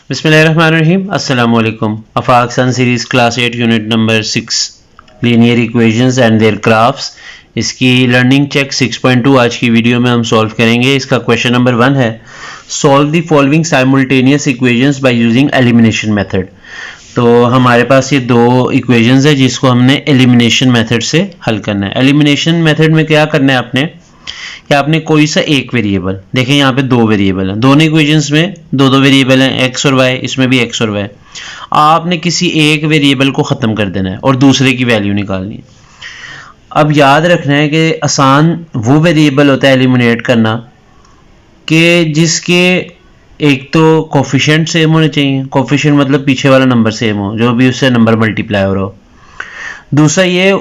बिस्मिल्लाहिर्रहमानिर्रहीम अस्सलामु अलैकुम। Afaq sun series class 8 unit number 6 linear equations and their graphs, इसकी लर्निंग चेक 6.2 आज की वीडियो में हम सॉल्व करेंगे। इसका क्वेश्चन नंबर 1 है, solve the following simultaneous equations by using elimination method. तो हमारे पास ये दो इक्वेशंस है जिसको हमने एलिमिनेशन मेथड से हल करना है। एलिमिनेशन मेथड में क्या करना है आपने कि आपने कोई सा एक वेरिएबल, देखें यहाँ पे दो वेरिएबल हैं, दोनों इक्वेशंस में दो वेरिएबल हैं, एक्स और वाई, इसमें भी एक्स और वाई। आपने किसी एक वेरिएबल को ख़त्म कर देना है और दूसरे की वैल्यू निकालनी है। अब याद रखना है कि आसान वो वेरिएबल होता है एलिमिनेट करना कि जिसके एक तो कोफिशिएंट सेम होने चाहिए, कोफिशिएंट मतलब पीछे वाला नंबर सेम हो, जो भी उससे नंबर मल्टीप्लाई हो रहा हो। दूसरा ये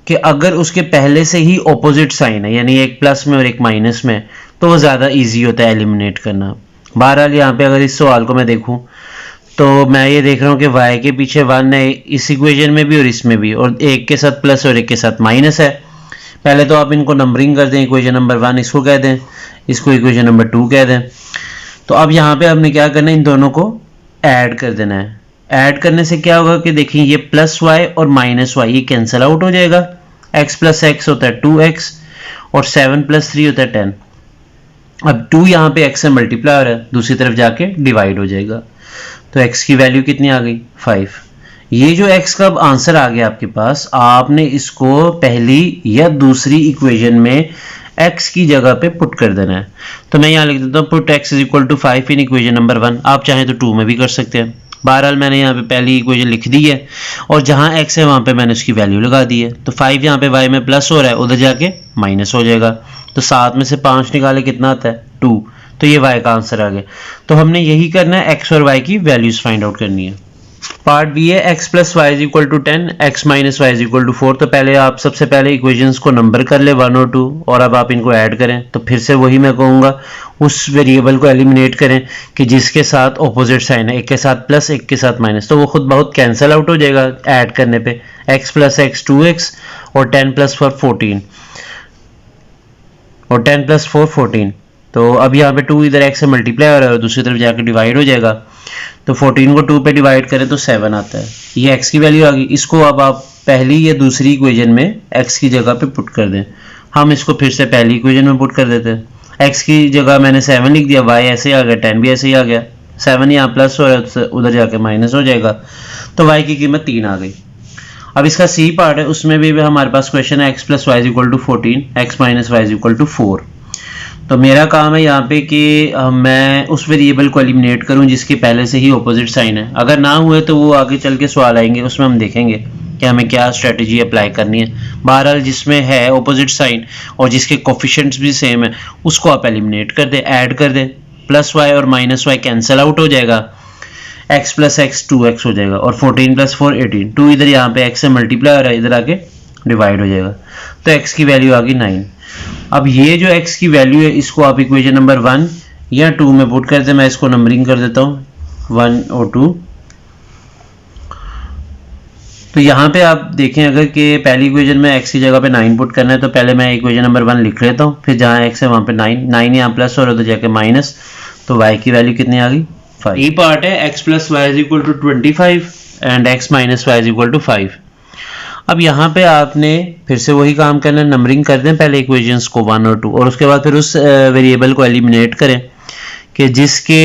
कि अगर उसके पहले से ही ऑपोजिट साइन है, यानी एक प्लस में और एक माइनस में, तो वो ज़्यादा इजी होता है एलिमिनेट करना। बहरहाल यहाँ पे अगर इस सवाल को मैं देखूँ तो मैं ये देख रहा हूँ कि y के पीछे 1 है इस इक्वेशन में भी और इसमें भी, और एक के साथ प्लस और एक के साथ माइनस है। पहले तो आप इनको नंबरिंग कर दें, इक्वेशन नंबर 1 इसको कह दें, इसको इक्वेशन नंबर 2 कह दें। तो अब यहाँ पे हमने क्या करना है, इन दोनों को ऐड कर देना है। ऐड करने से क्या होगा कि देखिए ये प्लस वाई और माइनस वाई ये कैंसिल आउट हो जाएगा। x प्लस एक्स होता है 2x और 7 प्लस 3 होता है 10। अब 2 यहाँ पे x से मल्टीप्लाई हो रहा है, दूसरी तरफ जाके डिवाइड हो जाएगा, तो x की वैल्यू कितनी आ गई 5। ये जो x का अब आंसर आ गया आपके पास, आपने इसको पहली या दूसरी इक्वेशन में x की जगह पे पुट कर देना है। तो मैं यहाँ लिख देता हूँ put x is equal to 5 in equation number 1। आप चाहें तो 2 में भी कर सकते हैं। बहरहाल मैंने यहाँ पे पहली इक्वेशन लिख दी है और जहाँ x है वहाँ पे मैंने उसकी वैल्यू लगा दी है। तो 5 यहाँ पे y में प्लस हो रहा है, उधर जाके माइनस हो जाएगा। तो 7 में से 5 निकाले कितना आता है 2, तो ये y का आंसर आ गया। तो हमने यही करना है, x और y की वैल्यूज फाइंड आउट करनी है। पार्ट बी है x plus y is equal to 10, x minus y is equal to 4। तो पहले आप सबसे पहले इक्वेशंस को नंबर कर ले 1 और 2, और अब आप इनको ऐड करें। तो फिर से वही मैं कहूँगा, उस वेरिएबल को एलिमिनेट करें कि जिसके साथ ऑपोजिट साइन है, एक के साथ प्लस एक के साथ माइनस, तो वो खुद बहुत कैंसिल आउट हो जाएगा ऐड करने पे। x प्लस एक्स 2x और 10 प्लस 4 14 और 10 प्लस 4 14। तो अब यहाँ पे 2 इधर x से मल्टीप्लाई हो रहा है और दूसरी तरफ जाकर डिवाइड हो जाएगा। तो 14 को 2 पे डिवाइड करें तो 7 आता है। ये x की वैल्यू आ गई। इसको अब आप पहली या दूसरी इक्वेशन में x की जगह पे पुट कर दें। हम इसको फिर से पहली इक्वेशन में पुट कर देते हैं। x की जगह मैंने 7 लिख दिया, y ऐसे ही आ गया, 10 भी ऐसे ही आ गया। 7 यहाँ प्लस हो रहा है, उधर जाके माइनस हो जाएगा, तो y की कीमत 3 आ गई। अब इसका सी पार्ट है, उसमें भी हमारे पास क्वेश्चन है x plus y is equal to 14, x minus y is equal to 4। तो मेरा काम है यहाँ पे कि मैं उस वेरिएबल को एलिमिनेट करूँ जिसके पहले से ही ऑपोजिट साइन है। अगर ना हुए तो वो आगे चल के सवाल आएंगे, उसमें हम देखेंगे कि हमें क्या स्ट्रेटजी अप्लाई करनी है। बहरहाल जिसमें है ऑपोजिट साइन और जिसके कोफिशिएंट्स भी सेम है उसको आप एलिमिनेट कर दें, ऐड कर दें। प्लस वाई और माइनस वाई कैंसिल आउट हो जाएगा, x प्लस एक्स 2x हो जाएगा और 14 प्लस 4 18। 2 इधर यहाँ पे x से मल्टीप्लाई हो रहा है, इधर आके डिवाइड हो जाएगा, तो x की वैल्यू आ गई 9। अब ये जो x की वैल्यू है इसको आप इक्वेशन नंबर 1 या 2 में पुट करते हैं। मैं इसको नंबरिंग कर देता हूँ 1 और 2। तो यहाँ पे आप देखें, अगर कि पहली इक्वेशन में x की जगह पे 9 पुट करना है, तो पहले मैं इक्वेशन नंबर 1 लिख लेता हूँ, फिर जहाँ x है वहाँ पे 9 यहाँ प्लस और उधर जाके माइनस, तो y की वैल्यू कितनी आ गई 5। ये पार्ट है x plus y is equal to 25 and x minus y is equal to 5। अब यहाँ पे आपने फिर से वही काम करना है, नंबरिंग कर दें पहले इक्वेशंस को 1 और 2, और उसके बाद फिर उस वेरिएबल को एलिमिनेट करें कि जिसके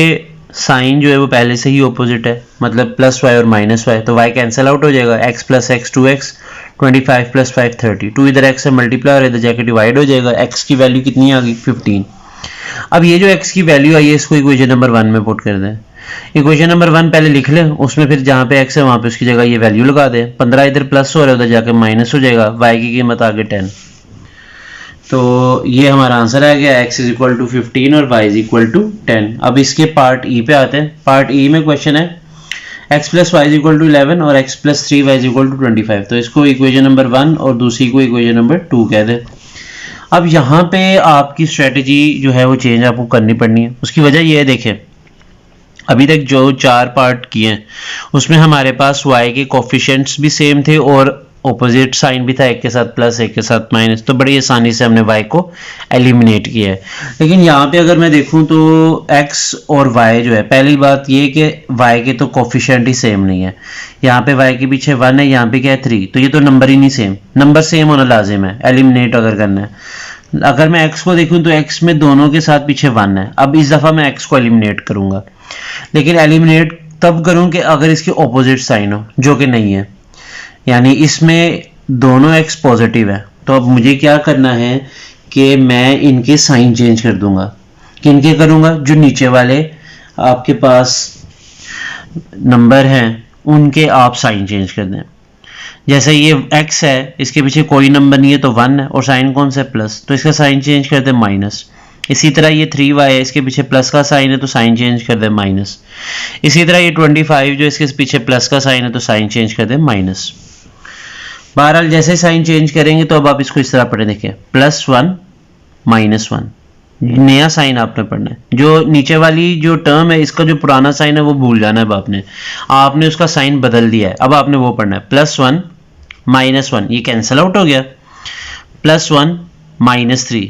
साइन जो है वो पहले से ही ऑपोजिट है, मतलब प्लस वाई और माइनस वाई। तो y कैंसिल आउट हो जाएगा, x plus x 2x, 25 plus 5 30। 2 इधर x से मल्टीप्लाई और इधर जाके डिवाइड हो जाएगा, x की वैल्यू कितनी आ गई 15। अब ये जो x की वैल्यू आई है इसको इक्वेशन नंबर 1 में पुट कर दें। इक्वेशन नंबर 1 पहले लिख लें, उसमें फिर जहाँ पे x है वहाँ पे उसकी जगह ये वैल्यू लगा दें। 15 इधर प्लस हो रहा है, उधर जाके माइनस हो जाएगा, y की कीमत आ गई 10। तो ये हमारा आंसर आ गया, x इज इक्वल टू 15 और y इज इक्वल टू 10। अब इसके पार्ट ई पे आते हैं। पार्ट ई में क्वेश्चन है x plus y is equal to 11 और x plus 3y is equal to 25। तो इसको इक्वेशन नंबर 1 और दूसरी को इक्वेशन नंबर 2 कह दें। अब यहाँ पे आपकी स्ट्रेटेजी जो है वो चेंज आपको करनी पड़नी है। उसकी वजह ये है, देखें अभी तक जो 4 पार्ट किए हैं उसमें हमारे पास y के कोफिशिएंट्स भी सेम थे और ऑपोजिट साइन भी था, एक के साथ प्लस एक के साथ माइनस, तो बड़ी आसानी से हमने y को एलिमिनेट किया है। लेकिन यहाँ पे अगर मैं देखूँ तो x और y जो है, पहली बात ये कि y के तो कोफिशिएंट ही सेम नहीं है। यहाँ पे y के पीछे 1 है, यहाँ पे क्या है 3, तो ये तो नंबर ही नहीं सेम, नंबर सेम होना लाजिम है एलिमिनेट अगर करना है। अगर मैं x को देखूँ तो x में दोनों के साथ पीछे 1 है। अब इस दफ़ा मैं x को एलिमिनेट करूँगा, लेकिन एलिमिनेट तब करूँ कि अगर इसके ऑपोजिट साइन हो, जो कि नहीं है, यानी इसमें दोनों x पॉजिटिव है। तो अब मुझे क्या करना है कि मैं इनके साइन चेंज कर दूंगा। किनके करूंगा? जो नीचे वाले आपके पास नंबर हैं उनके आप साइन चेंज कर दें। जैसे ये x है, इसके पीछे कोई नंबर नहीं है तो 1 है, और साइन कौन सा है? प्लस, तो इसका साइन चेंज कर दें माइनस। इसी तरह ये 3y है, इसके पीछे प्लस का साइन है तो साइन चेंज कर दे माइनस। इसी तरह ये 25 जो इसके पीछे प्लस का साइन है तो साइन चेंज कर दे माइनस। बहरहाल जैसे साइन चेंज करेंगे तो अब आप इसको इस तरह पढ़े, देखें +1 -1, नया साइन आपने पढ़ना है। जो नीचे वाली जो टर्म है इसका जो पुराना साइन है वो भूल जाना है। अब आपने उसका साइन बदल दिया है, अब आपने वो पढ़ना है +1 -1, ये कैंसिल आउट हो गया। +1 -3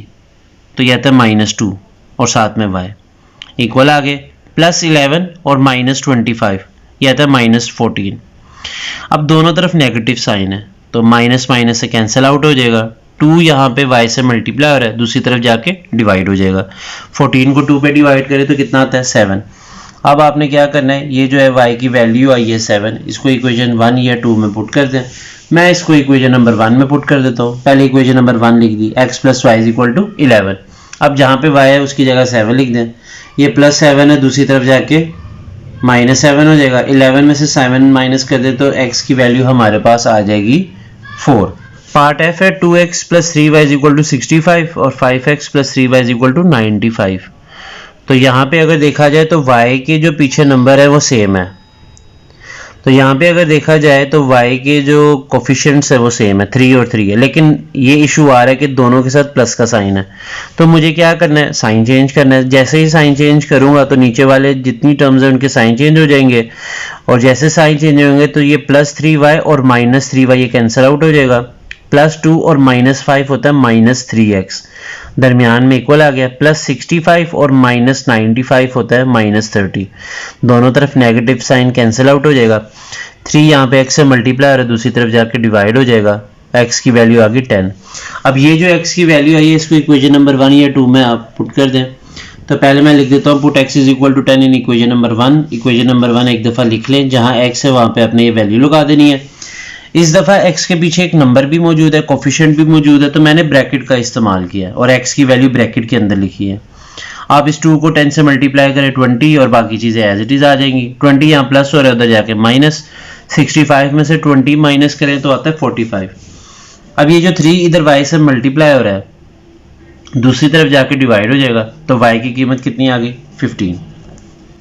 तो यह था -2 और साथ में y इक्वल आ गए। +11 और -25 यह था -14। अब दोनों तरफ नेगेटिव साइन है तो माइनस माइनस से कैंसिल आउट हो जाएगा। 2 यहाँ पे y से मल्टीप्लाई हो रहा है, दूसरी तरफ जाके डिवाइड हो जाएगा। 14 को 2 पे डिवाइड करें तो कितना आता है? 7। अब आपने क्या करना है, ये जो है y की वैल्यू आई है 7, इसको इक्वेशन 1 या 2 में पुट कर दें। मैं इसको इक्वेशन नंबर 1 में पुट कर देता हूँ। पहले इक्वेशन नंबर 1 लिख दी, x + y = 11। अब जहाँ पे y है उसकी जगह 7 लिख दें। ये +7 है, दूसरी तरफ जाके -7 हो जाएगा। 11 में से 7 माइनस कर दे तो x की वैल्यू हमारे पास आ जाएगी 4। पार्ट f है 2x + 3y = 65 और 5x + 3y = 95। तो यहाँ पे अगर देखा जाए तो y के जो पीछे नंबर है वो सेम है। तो यहाँ पे अगर देखा जाए तो y के जो कोफिशिएंट्स है वो सेम है, 3 और 3 है, लेकिन ये इशू आ रहा है कि दोनों के साथ प्लस का साइन है। तो मुझे क्या करना है? साइन चेंज करना है। जैसे ही साइन चेंज करूंगा तो नीचे वाले जितनी टर्म्स हैं उनके साइन चेंज हो जाएंगे, और जैसे साइन चेंज होंगे तो ये +3y और -3y ये कैंसिल आउट हो जाएगा। +2 और -5 होता है -3x, दरमियान में इक्वल आ गया। +65 और -95 होता है -30, दोनों तरफ नेगेटिव साइन कैंसिल आउट हो जाएगा। 3 यहाँ पे x से मल्टीप्लाई हो रहा है, दूसरी तरफ जाके डिवाइड हो जाएगा। x की वैल्यू आ गई 10। अब ये जो x की वैल्यू आई है इसको इक्वेशन नंबर 1 या 2 में आप पुट कर दें। तो पहले मैं लिख देता हूँ पुट x = 10 इन इक्वेशन नंबर 1। इक्वेशन नंबर 1 एक दफ़ा लिख लें, जहाँ x है वहाँ पे आपने ये वैल्यू लगा देनी है। इस दफ़ा x के पीछे एक नंबर भी मौजूद है, कोफिशिएंट भी मौजूद है, तो मैंने ब्रैकेट का इस्तेमाल किया और x की वैल्यू ब्रैकेट के अंदर लिखी है। आप इस 2 को 10 से मल्टीप्लाई करें 20 और बाकी चीज़ें एज इट इज़ आ जाएंगी। 20 यहाँ प्लस हो रहा है, उधर जाके माइनस। 65 में से 20 माइनस करें तो आता है 45। अब ये जो 3 इधर y से मल्टीप्लाई हो रहा है, दूसरी तरफ जाके डिवाइड हो जाएगा, तो y की कीमत कितनी आ गई? 15।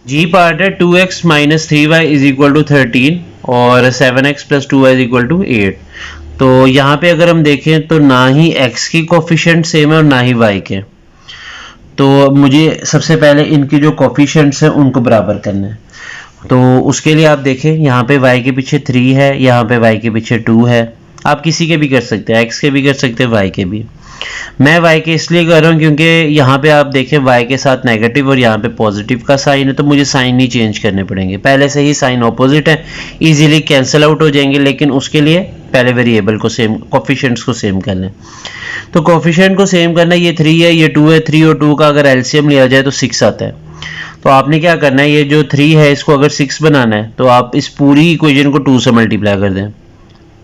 जी पार्ट है 2x - 3y = 13 और 7x + 2y = 8। तो यहाँ पे अगर हम देखें तो ना ही x की कोफिशिएंट सेम है और ना ही y के। तो मुझे सबसे पहले इनकी जो कोफिशिएंट्स हैं उनको बराबर करना है। तो उसके लिए आप देखें, यहाँ पे y के पीछे 3 है, यहाँ पे y के पीछे 2 है। आप किसी के भी कर सकते हैं, x के भी कर सकते हैं, y के भी। मैं y के इसलिए कर रहा हूँ क्योंकि यहाँ पे आप देखें y के साथ नेगेटिव और यहाँ पे पॉजिटिव का साइन है, तो मुझे साइन नहीं चेंज करने पड़ेंगे, पहले से ही साइन ऑपोजिट है, इजीली कैंसिल आउट हो जाएंगे। लेकिन उसके लिए पहले वेरिएबल को सेम, कोफिशिएंट्स को सेम कर लें। तो कोफिशिएंट को सेम करना, ये 3 है, ये 2 है, 3 और 2 का अगर एलसीएम लिया जाए तो 6 आता है। तो आपने क्या करना है, ये जो 3 है इसको अगर 6 बनाना है तो आप इस पूरी इक्वेशन को 2 से मल्टीप्लाई कर दें।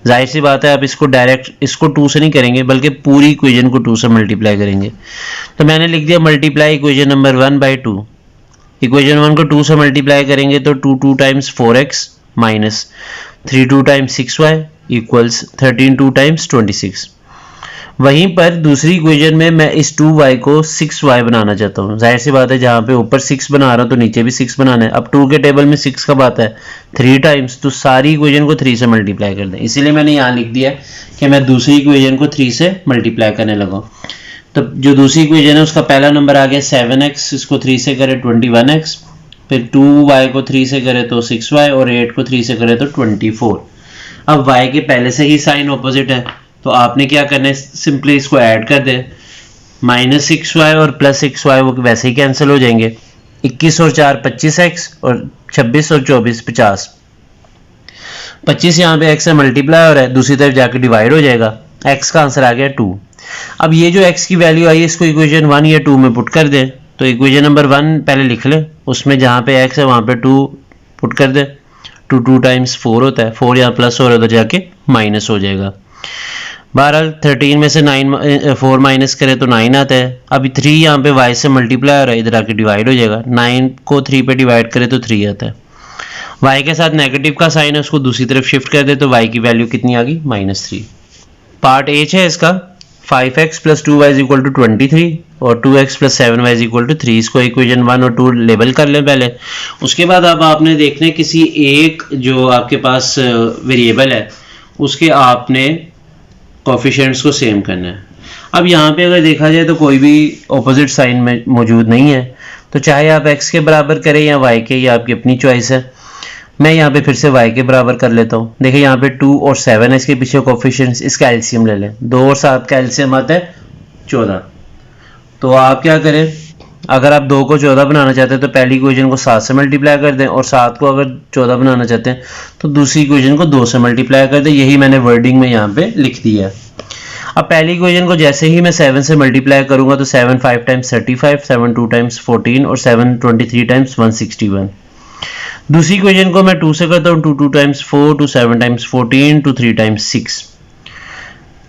जाहिर सी बात है आप इसको डायरेक्ट इसको 2 से नहीं करेंगे बल्कि पूरी इक्वेशन को 2 से मल्टीप्लाई करेंगे। तो मैंने लिख दिया मल्टीप्लाई इक्वेशन नंबर 1/2। इक्वेशन 1 को 2 से मल्टीप्लाई करेंगे तो 2 times 4x minus 3 2 times 6y equals 13 2 times 26। वहीं पर दूसरी इक्वेशन में मैं इस 2y को 6y बनाना चाहता हूँ। जाहिर सी बात है जहाँ पे ऊपर 6 बना रहा हूँ तो नीचे भी 6 बनाना है। अब 2 के टेबल में 6 कब आता है? 3 टाइम्स, तो सारी इक्वेशन को 3 से मल्टीप्लाई कर दें। इसीलिए मैंने यहाँ लिख दिया कि मैं दूसरी इक्वेशन को 3 से मल्टीप्लाई करने लगा। तो जो दूसरी इक्वेशन है उसका पहला नंबर आ गया 7x, इसको 3 से करें 21x, फिर 2y को 3 से करें तो 6y और 8 को 3 से करें तो 24। अब y के पहले से ही साइन ऑपोजिट है, तो आपने क्या करना है, सिंपली इसको ऐड कर दे। -6y और +6y वो वैसे ही कैंसिल हो जाएंगे। 21 और 4 25x और 26 और 24 50। 25 यहाँ पे x से मल्टीप्लाई हो रहा है, दूसरी तरफ जाके डिवाइड हो जाएगा। x का आंसर आ गया 2। अब ये जो x की वैल्यू आई है इसको इक्वेशन 1 या 2 में पुट कर दे। तो इक्वेशन नंबर 1 पहले लिख ले, उसमें जहाँ पे x है वहाँ पे 2 पुट कर दे। 2 टाइम्स 4 होता है, 4 यहाँ प्लस हो रहा है तो जाके माइनस हो जाएगा। बहरहाल 13 में से 4 माइनस करे तो 9 आता है। अभी 3 यहाँ पे y से मल्टीप्लाई हो रहा है, इधर आके डिवाइड हो जाएगा। 9 को 3 पे डिवाइड करे तो 3 आता है। y के साथ नेगेटिव का साइन है, उसको दूसरी तरफ शिफ्ट कर दे तो y की वैल्यू कितनी आ गई, -3। पार्ट एच है इसका, 5x + 2y = 23 और 2x + 7y = 3। इसको इक्वेशन 1 और 2 लेबल कर लें पहले। उसके बाद अब आपने देखना है किसी एक जो आपके पास वेरिएबल है उसके आपने कोफिशिएंट्स को सेम करना है। अब यहाँ पे अगर देखा जाए तो कोई भी ऑपोजिट साइन में मौजूद नहीं है, तो चाहे आप x के बराबर करें या y के, ये आपकी अपनी चॉइस है। मैं यहाँ पे फिर से y के बराबर कर लेता हूँ। देखिए यहाँ पे 2 और 7 है इसके पीछे कोफिशिएंट्स, इसका एलसीएम ले लें। 2 और 7 का एलसीएम आता है 14। तो आप क्या करें, अगर आप 2 को 14 बनाना चाहते हैं तो पहली इक्वेशन को 7 से मल्टीप्लाई कर दें, और 7 को अगर 14 बनाना चाहते हैं तो दूसरी इक्वेशन को 2 से मल्टीप्लाई कर दें। यही मैंने वर्डिंग में यहाँ पे लिख दिया है। अब पहली इक्वेशन को जैसे ही मैं 7 से मल्टीप्लाई करूंगा तो 7 5 टाइम्स 35, 7 2 टाइम्स 14 और 7 23 टाइम्स 161। दूसरी इक्वेशन को मैं 2 से करता हूँ, 2 2 टाइम्स 4, 2 7 टाइम्स 14, 2 3 टाइम्स 6।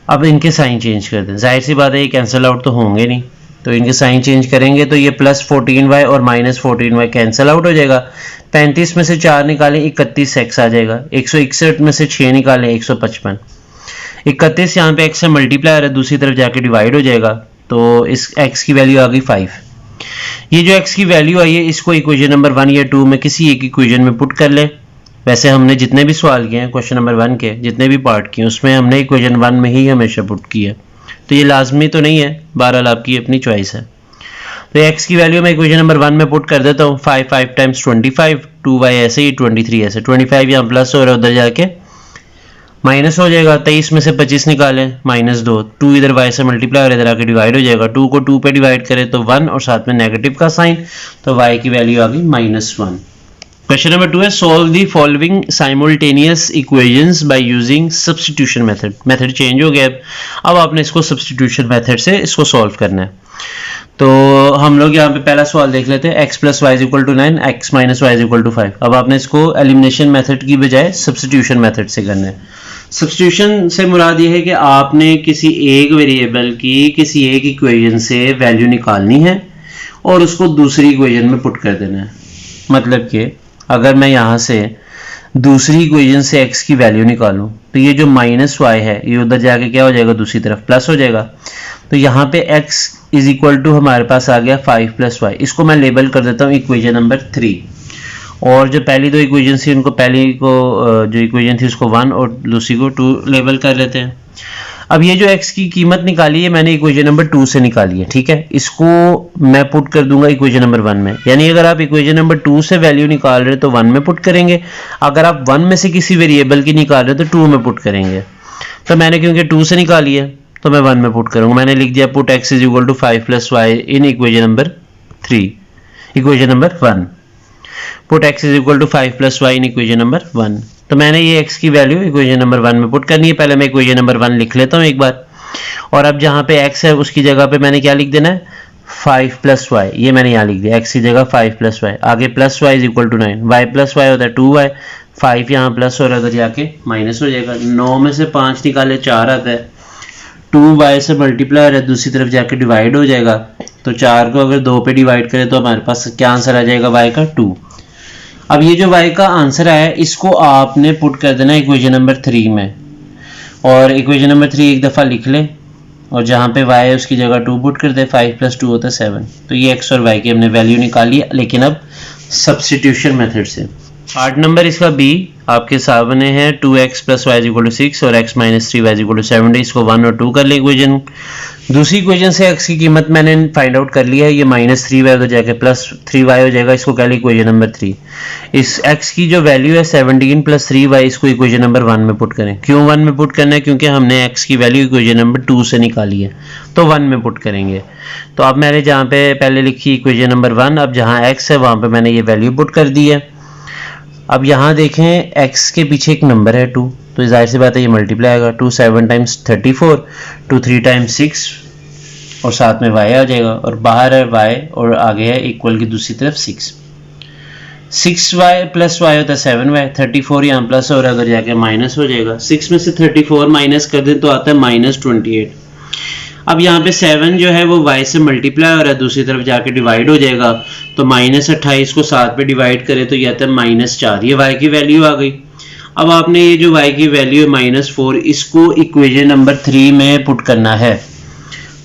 अब इनके साइन चेंज कर दें, जाहिर सी बात है ये कैंसिल आउट तो होंगे नहीं, तो इनके साइन चेंज करेंगे तो ये +14y और -14y कैंसिल आउट हो जाएगा। 35 में से 4 निकालें 31x आ जाएगा। 161 में से 6 निकालें 155। 31 यहाँ पे x से मल्टीप्लाई है, दूसरी तरफ जाके डिवाइड हो जाएगा, तो इस x की वैल्यू आ गई 5। ये जो x की वैल्यू आई है इसको इक्वेशन नंबर 1 या 2 में किसी एक इक्वेशन में पुट कर ले। वैसे हमने जितने भी सवाल किए हैं क्वेश्चन नंबर 1 के, जितने भी पार्ट किए उसमें हमने इक्वेशन 1 में ही हमेशा पुट किया, तो ये लाजमी तो नहीं है, बहरहाल आपकी अपनी चॉइस है। तो x की वैल्यू मैं इक्वेशन नंबर 1 में पुट कर देता हूँ। 5 5 टाइम्स 25, 2y ऐसे ही 23 ऐसे, 25 यहाँ प्लस हो रहा है, उधर जाके माइनस हो जाएगा। 23 में से 25 निकालें -2, 2 इधर y से मल्टीप्लाई और इधर आके डिवाइड हो जाएगा। 2 को 2 पे डिवाइड करें तो 1 और साथ में नेगेटिव का साइन, तो y की वैल्यू आ गई -1। क्वेश्चन नंबर 2 है, solve the following simultaneous equations by using substitution method. Method change हो गया, अब आपने इसको सब्स्टिट्यूशन मेथड से इसको सॉल्व करना है। तो हम लोग यहाँ पे पहला सवाल देख लेते हैं, x + y = 9, x - y = 5। अब आपने इसको एलिमिनेशन मेथड की बजाय सब्स्टिट्यूशन मेथड से करना है। सब्स्टिट्यूशन से मुराद ये है कि आपने किसी एक वेरिएबल की किसी एक इक्वेशन से वैल्यू निकालनी है और उसको दूसरी इक्वेशन में पुट कर देना है। मतलब कि अगर मैं यहाँ से दूसरी इक्वेशन से x की वैल्यू निकालूं तो ये जो -y है ये उधर जाके क्या हो जाएगा, दूसरी तरफ प्लस हो जाएगा। तो यहाँ पे x = हमारे पास आ गया 5 + y। इसको मैं लेबल कर देता हूँ इक्वेशन नंबर 3। और जो पहली दो इक्वेशन थी उनको, पहली को जो इक्वेशन थी उसको 1 और दूसरी को 2 लेबल कर लेते हैं। अब ये जो x की कीमत निकाली है मैंने इक्वेशन नंबर 2 से निकाली है, ठीक है। इसको मैं पुट कर दूंगा इक्वेशन नंबर 1 में, यानी अगर आप इक्वेशन नंबर 2 से वैल्यू निकाल रहे हो तो 1 में पुट करेंगे, अगर आप 1 में से किसी वेरिएबल की निकाल रहे हो तो 2 में पुट करेंगे। तो मैंने क्योंकि 2 से निकाली है तो मैं 1 में पुट करूंगा। मैंने लिख दिया पुट x = 5 + y इन equation number 3, equation number 1। Put x = 5 + y इन इक्वेशन नंबर 1। तो मैंने ये x की वैल्यू इक्वेशन नंबर 1 में पुट करनी है। पहले मैं इक्वेशन नंबर 1 लिख लेता हूँ एक बार, और अब जहाँ पे x है उसकी जगह पे मैंने क्या लिख देना है, 5 + y। ये मैंने यहाँ लिख दिया, x की जगह 5 + y, आगे +y = 9, y + y होता है 2y, 5 यहाँ प्लस हो रहा है तो जाके माइनस हो जाएगा। 9 में से 5 निकाले 4 आता है, 2y से मल्टीप्लाई हो रहा है, दूसरी तरफ जाके डिवाइड हो जाएगा। तो 4 को अगर 2 पे डिवाइड करें तो हमारे पास क्या आंसर आ जाएगा, y का 2। अब ये जो y का आंसर है इसको आपने पुट कर देना इक्वेशन नंबर 3 में, और इक्वेशन नंबर 3 एक दफ़ा लिख लें और जहाँ पे y है उसकी जगह 2 पुट कर दे। 5 + 2 होता है 7। तो ये x और y की हमने वैल्यू निकाली, लेकिन अब सब्स्टिट्यूशन मेथड से। पार्ट नंबर इसका b आपके सामने है, 2x + y = 6 और x - 3y = 70। इसको 1 और 2 कर ले इक्वेशन दूसरी इक्वेशन से x की कीमत मैंने फाइंड आउट कर लिया है, ये -3y हो जाएगा +3y हो जाएगा, इसको कह ली इक्वेशन नंबर 3। इस x की जो वैल्यू है 17 + 3y, इसको इक्वेशन नंबर 1 में पुट करें। क्यों 1 में पुट करना है? क्योंकि हमने x की वैल्यू इक्वेशन नंबर 2 से निकाली है, तो 1 में पुट करेंगे। तो अब मैंने जहाँ पे पहले लिखी इक्वेशन नंबर 1, अब जहाँ x है वहाँ पर मैंने ये वैल्यू पुट कर दी है। अब यहाँ देखें x के पीछे एक नंबर है 2, तो जाहिर सी बात है ये मल्टीप्लाई आएगा। 2 7 टाइम्स 34, 2 3 टाइम्स 6 और साथ में y आ जाएगा, और बाहर है y और आगे है इक्वल की दूसरी तरफ 6। 6y प्लस y होता है 7y, 34 यहाँ प्लस और अगर जाके माइनस हो जाएगा। 6 में से 34 माइनस कर दें तो आता है -28। अब यहाँ पे 7 जो है वो y से मल्टीप्लाई हो रहा है, दूसरी तरफ जाके डिवाइड हो जाएगा, तो -28 को 7 पे डिवाइड करें तो ये आता है -4। ये y की वैल्यू आ गई। अब आपने ये जो y की वैल्यू है -4, इसको इक्वेशन नंबर 3 में पुट करना है।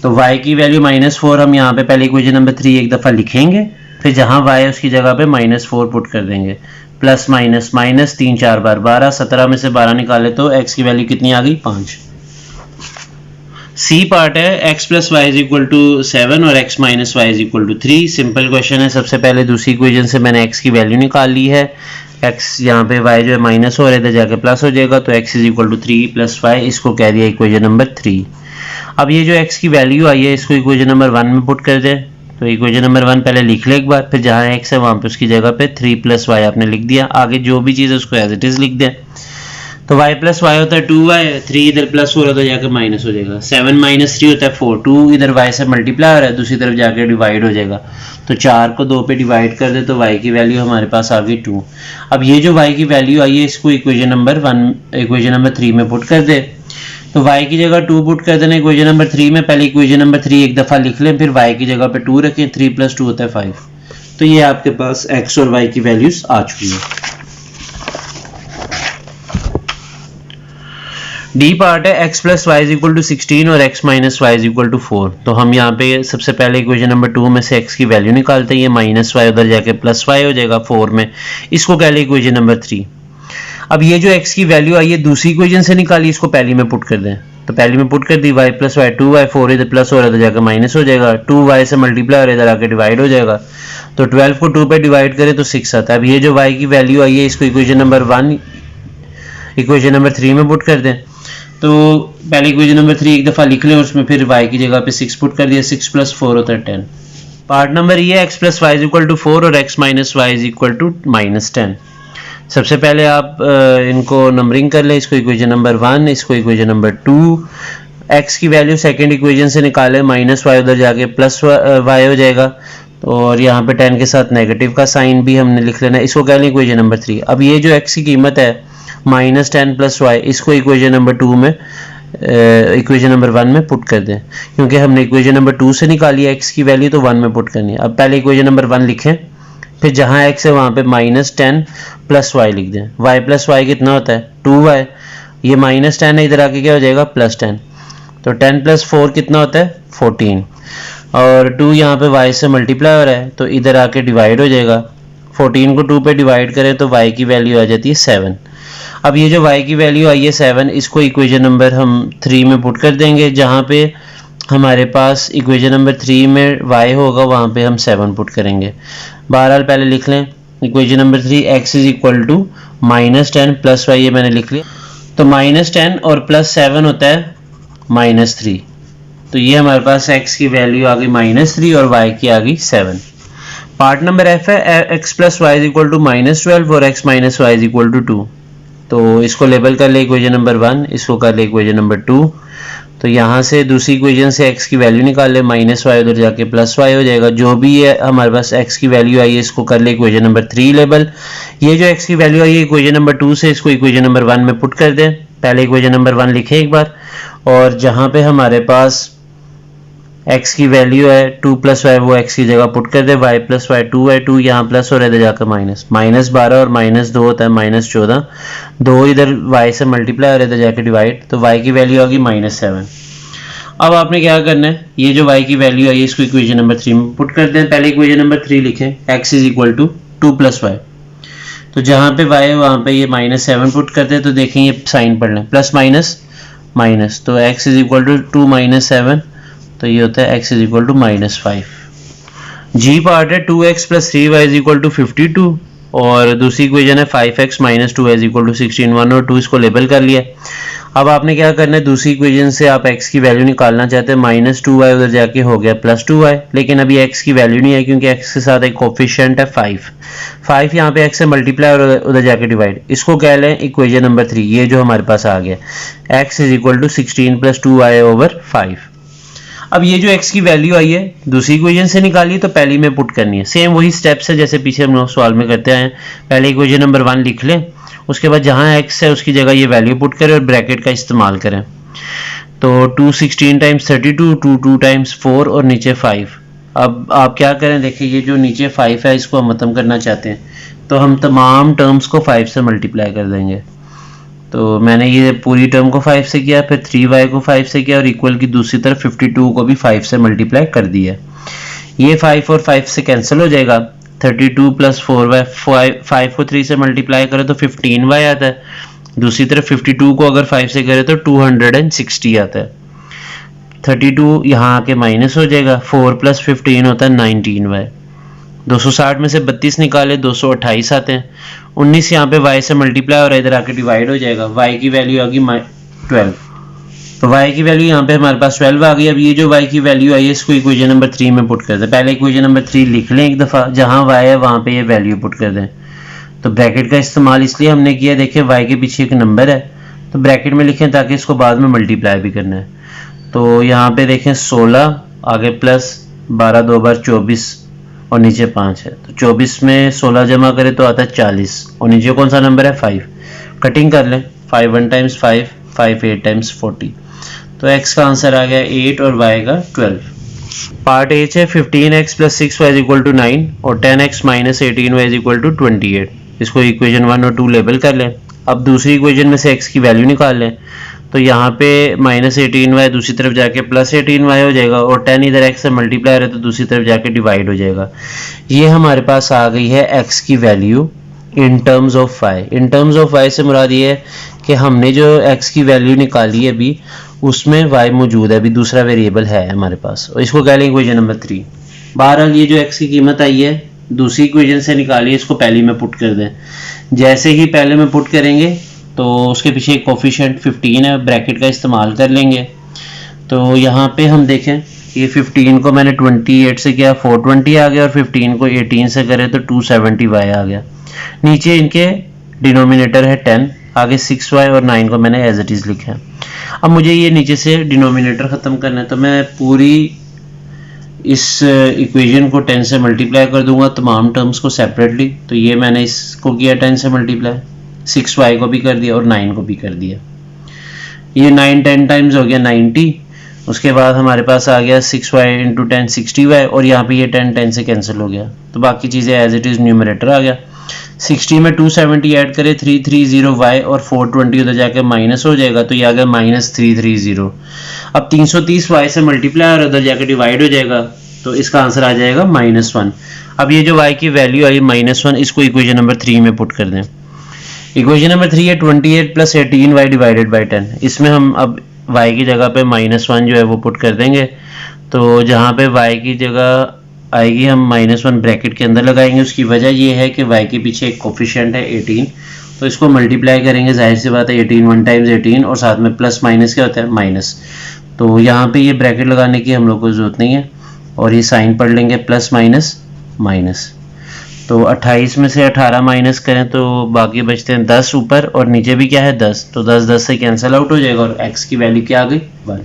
तो y की वैल्यू -4 हम यहाँ पे पहले इक्वेशन नंबर 3 एक दफ़ा लिखेंगे, फिर जहाँ y है उसकी जगह पे -4 पुट कर देंगे। प्लस माइनस माइनस 3 4 बार 12, 17 में से 12 निकाले तो x की वैल्यू कितनी आ गई? 5। सी पार्ट है x + y = 7 और x - y = 3। सिंपल क्वेश्चन है। सबसे पहले दूसरी इक्वेशन से मैंने x की वैल्यू निकाल ली है। x यहाँ पे y जो है माइनस हो रहा है, जाके प्लस हो जाएगा, तो x = 3 + y, इसको कह दिया इक्वेशन नंबर 3। अब ये जो x की वैल्यू आई है इसको इक्वेशन नंबर 1 में पुट कर दें। तो इक्वेशन नंबर 1 पहले लिख ले एक बार, फिर जहाँ x है वहाँ पे उसकी जगह पे 3 + y आपने लिख दिया। आगे जो भी चीज़ है उसको एज इट इज़ लिख दें। तो y + y होता है 2y, 3 इधर प्लस हो रहा है तो जाकर माइनस हो जाएगा। 7 - 3 होता है 4, 2 इधर y से मल्टीप्लाई हो रहा है, दूसरी तरफ जाकर डिवाइड हो जाएगा। तो 4 को 2 पे डिवाइड कर दे तो y की वैल्यू हमारे पास आ गई 2। अब ये जो y की वैल्यू आई है इसको इक्वेशन नंबर 3 में पुट कर दे। तो y की जगह 2 पुट कर देना इक्वेशन नंबर 3 में। पहले इक्वेशन नंबर 3 एक दफ़ा लिख लें, फिर y की जगह पे 2 रखें। 3 + 2 होता है 5। तो ये आपके पास x और y की वैल्यूज आ चुकी है। डी पार्ट है x + y = 16 और x - y = 4। तो हम यहाँ पे सबसे पहले इक्वेशन नंबर 2 में से x की वैल्यू निकालते हैं। ये -y उधर जाके +y हो जाएगा 4 में, इसको कह लें इक्वेशन नंबर 3। अब ये जो x की वैल्यू आई है दूसरी इक्वेशन से निकाली, इसको पहली में पुट कर दें। तो पहली में पुट कर दी, y + y 2y, 4 इधर प्लस हो रहा है तो जाकर माइनस हो जाएगा, 2y से मल्टीप्लाई हो रहा है इधर आके डिवाइड हो जाएगा। तो 12 को 2 पे डिवाइड करें तो 6 आता है। अब ये जो y की वैल्यू आई है इसको इक्वेशन नंबर 1 इक्वेशन नंबर 3 में पुट कर दें। तो पहले इक्वेशन नंबर 3 एक दफ़ा लिख लें, उसमें फिर y की जगह पे 6 पुट कर दिया। 6 + 4 होता है 10। पार्ट नंबर ये x + y = 4 और x - y = -10। सबसे पहले आप इनको नंबरिंग कर लें। इसको इक्वेशन नंबर 1, इसको इक्वेशन नंबर 2। x की वैल्यू सेकंड इक्वेशन से निकालें, -y उधर जाके +y हो जाएगा। और यहाँ पे 10 के साथ नेगेटिव का साइन भी हमने लिख लेना है, इसको कह लें इक्वेशन नंबर 3। अब ये जो x की कीमत है -10 + y, इसको इक्वेशन नंबर 2 में इक्वेशन नंबर 1 में पुट कर दें, क्योंकि हमने इक्वेशन नंबर 2 से निकाली है x की वैल्यू, तो 1 में पुट करनी है। अब पहले इक्वेशन नंबर 1 लिखें, फिर जहाँ x है वहाँ पे -10 + y लिख दें। y + y कितना होता है? 2y। ये -10 है, इधर आके क्या हो जाएगा? +10। तो 10 + 4 कितना होता है? 14। और 2 यहाँ पे y से मल्टीप्लाई हो रहा है तो इधर आके डिवाइड हो जाएगा। 14 को 2 पे डिवाइड करें तो y की वैल्यू आ जाती है 7। अब ये जो y की वैल्यू आई है 7, इसको इक्वेशन नंबर हम 3 में पुट कर देंगे। जहाँ पे हमारे पास इक्वेशन नंबर 3 में y होगा वहाँ पे हम 7 पुट करेंगे। बहरहाल पहले लिख लें इक्वेशन नंबर 3, x = -10 + y, ये मैंने लिख लिया। तो -10 और +7 होता है -3। तो ये हमारे पास x की वैल्यू आ गई -3 और y की आ गई 7। पार्ट नंबर f है x + y = -12 और x - y = 2। तो इसको लेबल कर ले इक्वेशन नंबर 1, इसको कर ले इक्वेशन नंबर 2। तो यहाँ से दूसरी इक्वेशन से x की वैल्यू निकाल ले, -y उधर जाके +y हो जाएगा। जो भी है हमारे पास x की वैल्यू आई है इसको कर ले इक्वेशन नंबर 3 लेबल। ये जो x की वैल्यू आई है इक्वेशन नंबर 2 से, इसको इक्वेशन नंबर 1 में पुट कर दें। पहले इक्वेशन नंबर 1 लिखें एक बार, और जहाँ पे हमारे पास x की वैल्यू है 2 + y, वो x की जगह पुट कर दे। y + y 2y, 2 यहाँ प्लस हो रहा है जाकर माइनस, -12 और -2 होता है -14। 2 इधर y से मल्टीप्लाई हो रहा है जाकर डिवाइड, तो y की वैल्यू आ गई -7। अब आपने क्या करना है, ये जो y की वैल्यू आई है इसको इक्वेशन नंबर 3 में पुट कर दें। पहले इक्वेशन नंबर 3 लिखें, x = 2 + y। तो जहाँ पे y है वहाँ पे ये -7 पुट करते हैं। तो देखें ये साइन पढ़ लें, प्लस माइनस माइनस, तो x = 2 - 7 तो ये होता है x इज इक्वल टू -5। जी पार्ट है 2x plus 3y is equal to 52 और दूसरी इक्वेशन है 5x minus 2y is equal to 16। 1 और 2 इसको लेबल कर लिया। अब आपने क्या करना है, दूसरी इक्वेशन से आप x की वैल्यू निकालना चाहते हैं, -2y उधर जाके हो गया +2y, लेकिन अभी x की वैल्यू नहीं है क्योंकि x के साथ एक कोफिशिएंट है 5 यहाँ पे x से मल्टीप्लाई और उधर जाके डिवाइड। इसको कह लें इक्वेशन नंबर 3, ये जो हमारे पास आ गया x is equal to 16 + 2y over 5। अब ये जो x की वैल्यू आई है दूसरी इक्वेशन से निकाली तो पहली में पुट करनी है। सेम वही स्टेप्स है जैसे पीछे हम लोग सवाल में करते आए हैं। पहले इक्वेशन नंबर 1 लिख लें, उसके बाद जहां x है उसकी जगह ये वैल्यू पुट करें और ब्रैकेट का इस्तेमाल करें। तो 2 16 टाइम्स 32, 2 2 टाइम्स 4 और नीचे 5। अब आप क्या करें, देखिए ये जो नीचे 5 है इसको हम खत्म करना चाहते हैं तो हम तमाम टर्म्स को 5 से मल्टीप्लाई कर देंगे। तो मैंने ये पूरी टर्म को 5 से किया, फिर 3y को 5 से किया और इक्वल की दूसरी तरफ 52 को भी 5 से मल्टीप्लाई कर दिया। ये 5 और 5 से कैंसिल हो जाएगा। 32 + 4y, 5 को 3 से मल्टीप्लाई करें तो 15y आता है। दूसरी तरफ 52 को अगर 5 से करें तो 260 आता है। 32 यहाँ आके माइनस हो जाएगा, 4 + 15 होता है 19y। 260 में से 32 निकाले 228 आते हैं। 19 यहाँ पे y से मल्टीप्लाई और इधर आके डिवाइड हो जाएगा। y की वैल्यू आ गई 12, तो y की वैल्यू यहाँ पे हमारे पास 12 आ गई। अब ये जो y की वैल्यू आई है इसको इक्वेशन नंबर 3 में पुट कर दें। पहले इक्वेशन नंबर 3 लिख लें एक दफ़ा, जहाँ y है वहाँ पे ये वैल्यू पुट कर दें। तो ब्रैकेट का इस्तेमाल इसलिए हमने किया, देखिए y के पीछे एक नंबर है तो ब्रैकेट में लिखें ताकि इसको बाद में मल्टीप्लाई भी करना है। तो यहाँ पे देखें 16 आगे प्लस 12 2 बार 24 और नीचे 5 है, तो 24 में 16 जमा करें तो आता है 40 और नीचे कौन सा नंबर है 5। कटिंग कर लें, 5 1 टाइम्स 5, 5 8 टाइम्स 40। तो x का आंसर आ गया 8 और y का 12। पार्ट एच है 15x + 6y = 9 और 10x - 18y = 28। इसको इक्वेशन 1 और 2 लेबल कर लें। अब दूसरी इक्वेशन में से x की वैल्यू निकाल लें, तो यहाँ पे -18y दूसरी तरफ जाके +18y हो जाएगा और 10 इधर x से मल्टीप्लाई है तो दूसरी तरफ जाके डिवाइड हो जाएगा। ये हमारे पास आ गई है x की value in terms of y। In terms of y से मुराद ये है कि हमने जो x की वैल्यू निकाली है अभी उसमें y मौजूद है, अभी दूसरा वेरिएबल है हमारे पास, और इसको कह लें इक्वेशन नंबर 3। बहरहाल ये जो x की कीमत आई है दूसरी इक्वेशन से निकाली है, इसको पहली में पुट कर दें। जैसे ही पहले में पुट करेंगे तो उसके पीछे एक कोफिशिएंट 15 है, ब्रैकेट का इस्तेमाल कर लेंगे। तो यहाँ पे हम देखें ये 15 को मैंने 28 से किया 420 आ गया और 15 को 18 से करें तो 270y आ गया। नीचे इनके डिनोमिनेटर है 10, आगे 6y और 9 को मैंने एज इट इज़ लिखा है। अब मुझे ये नीचे से डिनोमिनेटर ख़त्म करना है तो मैं पूरी इस इक्वेशन को 10 से मल्टीप्लाई कर दूंगा तमाम टर्म्स को सेपरेटली। तो ये मैंने इसको किया 10 से मल्टीप्लाई, 6y को भी कर दिया और 9 को भी कर दिया। ये 9 10 टाइम्स हो गया 90। उसके बाद हमारे पास आ गया 6y × 10 60y और यहाँ पे ये 10 10 से कैंसिल हो गया तो बाकी चीज़ें एज इट इज़ न्यूमरेटर आ गया। 60 में 270 ऐड करें 330y और 420 उधर जाके माइनस हो जाएगा तो ये आ गया -330। अब 330y से मल्टीप्लाई और उधर जाके डिवाइड हो जाएगा तो इसका आंसर आ जाएगा -1। अब ये जो y की वैल्यू आई -1, इसको इक्वेशन नंबर 3 में पुट कर दें। इक्वेशन नंबर 3 है 28 + 18y / 10। इसमें हम अब y की जगह पे -1 जो है वो पुट कर देंगे। तो जहाँ पे y की जगह आएगी हम -1 ब्रैकेट के अंदर लगाएंगे। उसकी वजह ये है कि y के पीछे एक कोफिशिएंट है 18, तो इसको मल्टीप्लाई करेंगे, जाहिर सी बात है 18 1 टाइम्स 18 और साथ में प्लस माइनस क्या होता है माइनस। तो यहाँ पे ये ब्रैकेट लगाने की हम लोग को ज़रूरत नहीं है और ये साइन पढ़ लेंगे प्लस माइनस माइनस। तो 28 में से 18 माइनस करें तो बाकी बचते हैं 10 ऊपर और नीचे भी क्या है 10, तो 10 10 से कैंसिल आउट हो जाएगा और x की वैल्यू क्या आ गई 1।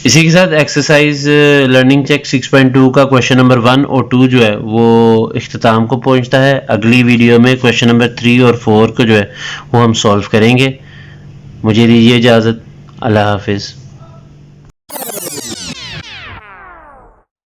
इसी के साथ एक्सरसाइज लर्निंग चेक 6.2 का क्वेश्चन नंबर 1 और 2 जो है वो इख्तिताम को पहुंचता है। अगली वीडियो में क्वेश्चन नंबर 3 और 4 को जो है वो हम सॉल्व करेंगे। मुझे दीजिए इजाज़त, अल्लाह हाफिज़।